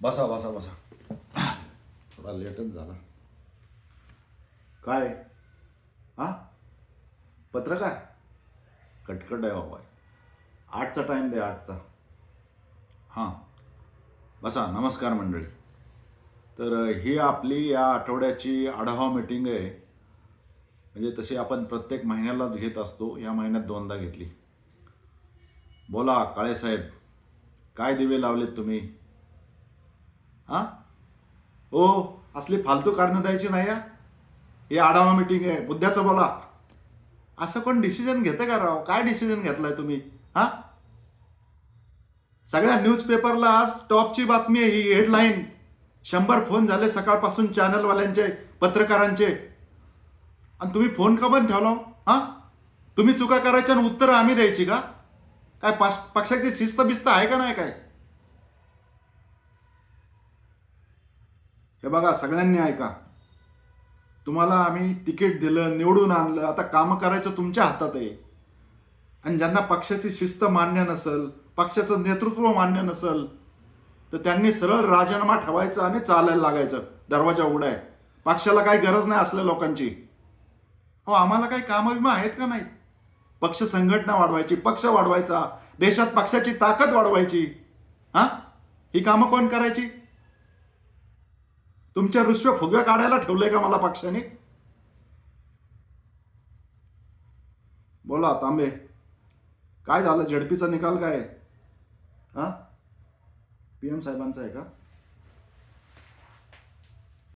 बसा बसा बसा. थोडा लेटच झाला. काय हा पत्र काय कटकट आहे बाबा. 8चा टाईम दे, 8चा. हां बसा. नमस्कार मंडळी. तर ही आपली या आठवड्याची आढावा मीटिंग आहे. म्हणजे तशी आपण प्रत्येक महिन्यालाच घेत असतो, या महिन्यात 2दा घेतली. बोला काळेसाहेब, काय दिवे लावलेत तुम्ही? हां हो, असली फालतू कारणं द्यायची नाही. ही आढावा मीटिंग आहे, मुद्द्याचं बोला. असं कोण डिसिजन घेतं का राव? काय डिसिजन घेतलाय तुम्ही? हां सगळ्या न्यूजपेपरला आज टॉपची बातमी आहे ही हेडलाईन. 100 फोन झाले सकाळपासून चॅनलवाल्यांचे, पत्रकारांचे. आणि तुम्ही फोन का बंद ठेवला? हां तुम्ही चुका करायच्या आणि उत्तरं आम्ही द्यायची का? काय पक्षाची शिस्त बिस्त आहे का नाही काय? हे बघा, सगळ्यांनी ऐका. तुम्हाला आम्ही तिकीट दिलं, निवडून आणलं, आता कामं करायचं तुमच्या हातात आहे. आणि ज्यांना पक्षाची शिस्त मान्य नसेल, पक्षाचं नेतृत्व मान्य नसेल, तर त्यांनी सरळ राजीनामा ठेवायचा आणि चालायला लागायचं. दरवाजा उघडा आहे. पक्षाला काही गरज नाही असल्या लोकांची. हो, आम्हाला काही कामं विमा आहेत का नाहीत? पक्ष संघटना वाढवायची, पक्ष वाढवायचा, देशात पक्षाची ताकद वाढवायची. हा ही कामं कोण करायची? तुमच्या रुसव्या फुग्या काढायला ठेवलंय का मला पक्षाने? बोला तांबे, काय झालं? झडपीचा निकाल काय आहे? हा पीएम साहेबांचा आहे का?